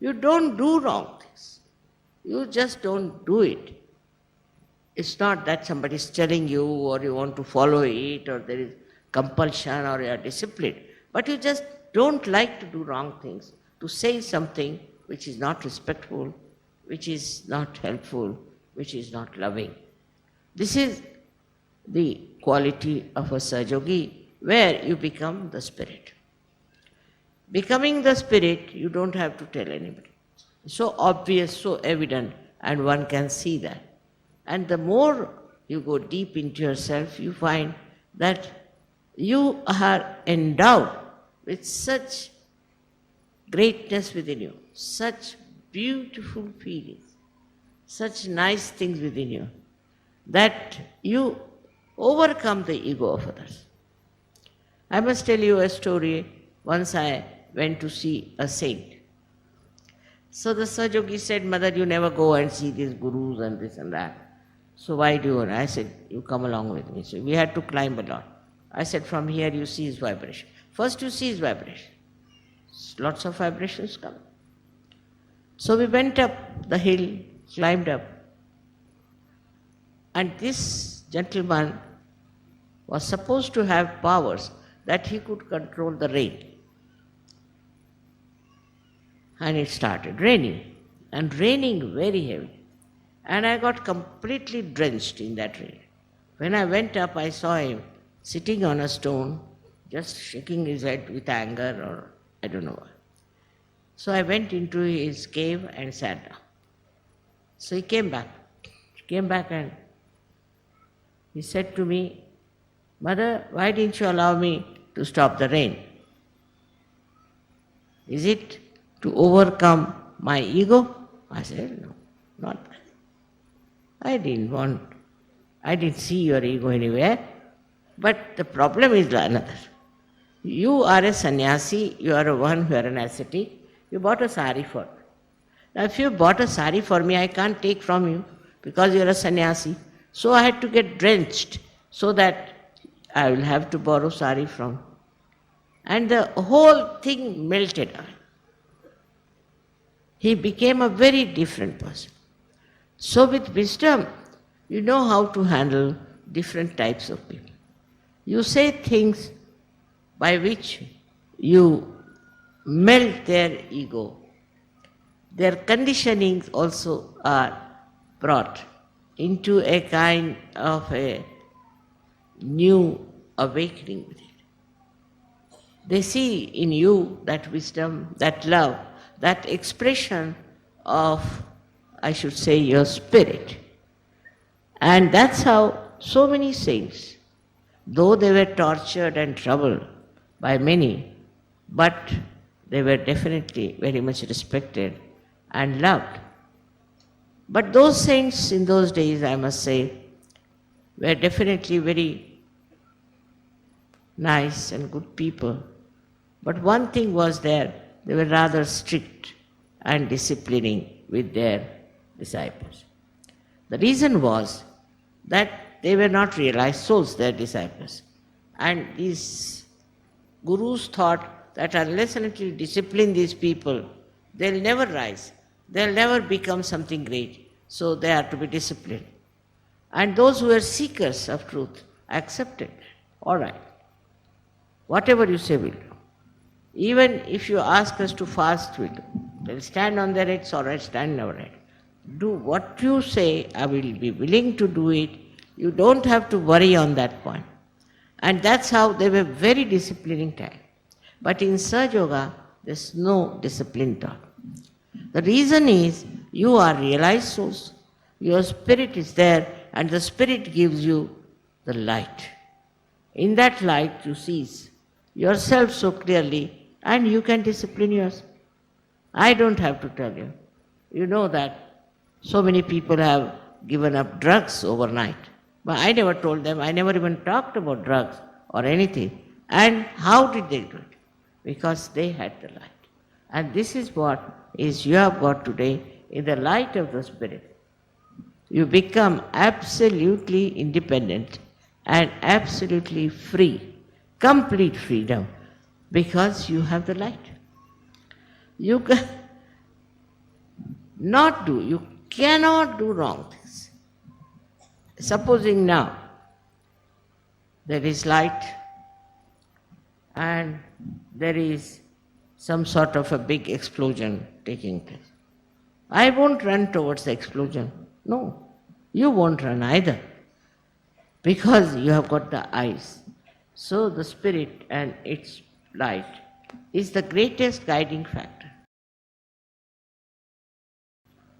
You don't do wrong things. You just don't do it. It's not that somebody is telling you or you want to follow it or there is compulsion or you are disciplined. But you just don't like to do wrong things, to say something which is not respectful, which is not helpful, which is not loving. This is the quality of a Sahajogi, where you become the spirit. Becoming the spirit, you don't have to tell anybody. So obvious, so evident, and one can see that. And the more you go deep into yourself, you find that you are endowed with such greatness within you, such beautiful feelings, such nice things within you, that you overcome the ego of others. I must tell you a story. Once I went to see a saint. So the Sahajogi said, Mother, you never go and see these gurus and this and that. So why do you? And I said, you come along with me. So we had to climb a lot. I said, from here you see his vibration. First you see his vibration. Lots of vibrations come. So we went up the hill, climbed up. And this gentleman was supposed to have powers that he could control the rain. And it started raining, and raining very heavy. And I got completely drenched in that rain. When I went up, I saw him sitting on a stone, just shaking his head with anger or I don't know what. So I went into his cave and sat down. So he came back. And he said to me, Mother, why didn't you allow me to stop the rain? Is it to overcome my ego? I said, no, not that. I didn't see your ego anywhere. But the problem is another. You are a sannyasi, you are one who are an ascetic, you bought a sari for me. Now if you bought a sari for me, I can't take from you because you are a sannyasi. So I had to get drenched so that I will have to borrow sari from. And the whole thing melted away. He became a very different person. So with wisdom, you know how to handle different types of people. You say things by which you melt their ego. Their conditionings also are brought into a kind of a new awakening with it. They see in you that wisdom, that love, that expression of, I should say, your spirit. And that's how so many saints, though they were tortured and troubled by many, but they were definitely very much respected and loved. But those saints in those days, I must say, were definitely very nice and good people. But one thing was there, they were rather strict and disciplining with their disciples. The reason was that they were not realized souls, their disciples. And these gurus thought that unless and until you discipline these people, they'll never rise. They'll never become something great. So they are to be disciplined. And those who were seekers of truth accepted. All right. Whatever you say, we'll do. Even if you ask us to fast, we'll do. They'll stand on their heads, all right, stand on our head. Do what you say, I will be willing to do it. You don't have to worry on that point. And that's how they were very disciplining type. But in Sahaja Yoga, there's no discipline taught. The reason is you are realized souls. Your spirit is there and the spirit gives you the light. In that light you see yourself so clearly and you can discipline yourself. I don't have to tell you. You know that so many people have given up drugs overnight. But I never told them, I never even talked about drugs or anything. And how did they do it? Because they had the light. And this is what is you have got today in the light of the Spirit. You become absolutely independent and absolutely free, complete freedom, because you have the light. not do. You cannot do wrong things. Supposing now there is light and there is some sort of a big explosion taking place. I won't run towards the explosion. No, you won't run either, because you have got the eyes. So the spirit and its light is the greatest guiding factor.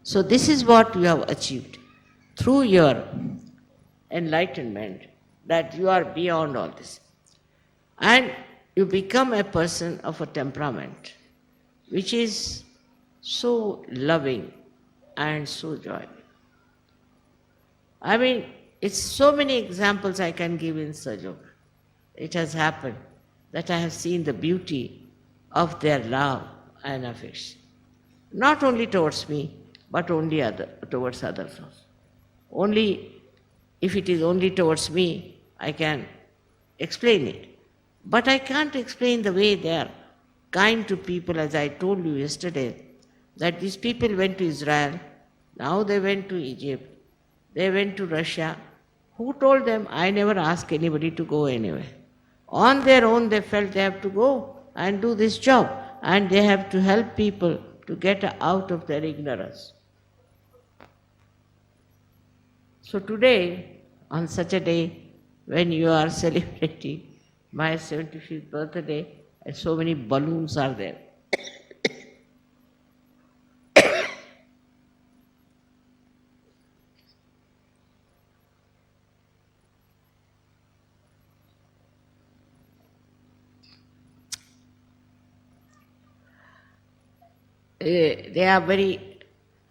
So this is what you have achieved through your enlightenment, that you are beyond all this. And you become a person of a temperament which is so loving and so joyful. I mean, it's so many examples I can give in Sajok. It has happened that I have seen the beauty of their love and affection. Not only towards me, but towards others also. Only if it is only towards me, I can explain it. But I can't explain the way they are kind to people, as I told you yesterday, that these people went to Israel, now they went to Egypt, they went to Russia. Who told them? I never asked anybody to go anywhere. On their own they felt they have to go and do this job, and they have to help people to get out of their ignorance. So today, on such a day, when you are celebrating my 75th birthday, and so many balloons are there, they are very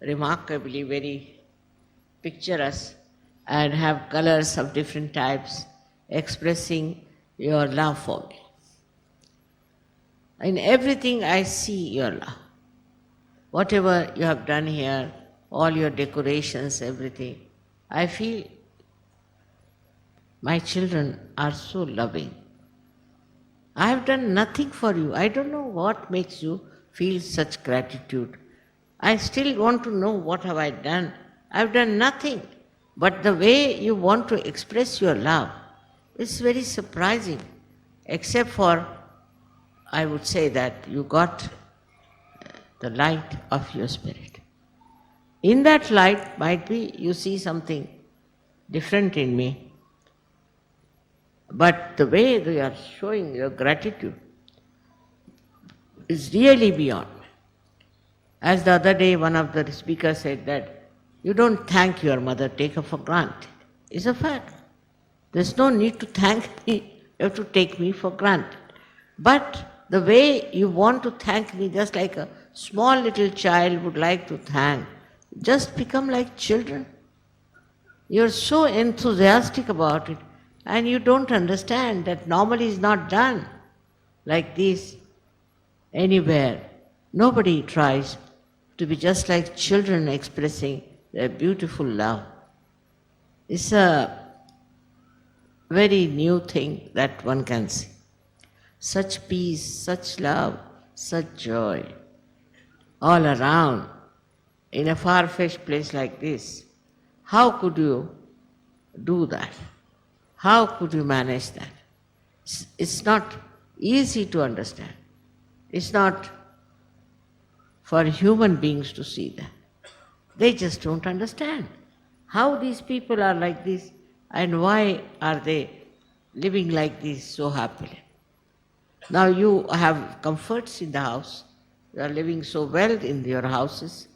remarkably, very picturesque and have colors of different types expressing your love for me. In everything I see your love. Whatever you have done here, all your decorations, everything, I feel my children are so loving. I have done nothing for you. I don't know what makes you feel such gratitude. I still want to know what have I done. I have done nothing. But the way you want to express your love is very surprising, except for, I would say that you got the light of your spirit. In that light, might be you see something different in me, but the way you are showing your gratitude is really beyond. As the other day one of the speakers said that you don't thank your mother, take her for granted. It's a fact. There's no need to thank me, you have to take me for granted. But the way you want to thank me, just like a small little child would like to thank, just become like children. You're so enthusiastic about it, and you don't understand that normally is not done like this anywhere. Nobody tries to be just like children expressing their beautiful love. It's a very new thing that one can see. Such peace, such love, such joy all around in a far-fetched place like this. How could you do that? How could you manage that? It's not easy to understand. It's not for human beings to see that. They just don't understand how these people are like this and why are they living like this so happily. Now you have comforts in the house, you are living so well in your houses,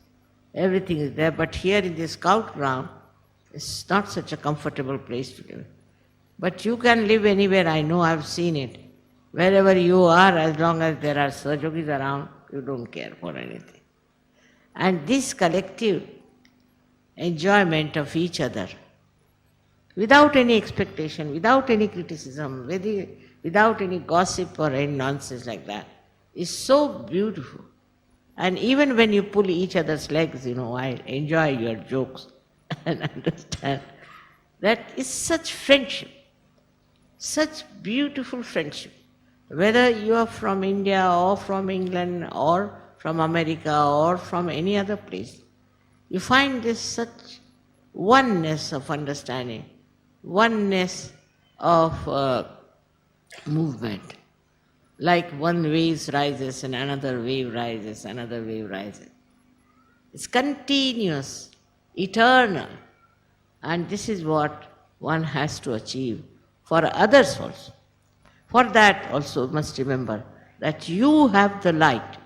everything is there, but here in this scout ground, it's not such a comfortable place to live. But you can live anywhere, I know, I've seen it. Wherever you are, as long as there are Sahajogis around, you don't care for anything. And this collective enjoyment of each other, without any expectation, without any criticism, without any gossip or any nonsense like that, is so beautiful. And even when you pull each other's legs, I enjoy your jokes and understand. That is such friendship, such beautiful friendship. Whether you are from India or from England or from America or from any other place, you find this such oneness of understanding, oneness of movement. Like one wave rises and another wave rises, another wave rises. It's continuous, eternal. And this is what one has to achieve for others also. For that also must remember that you have the light.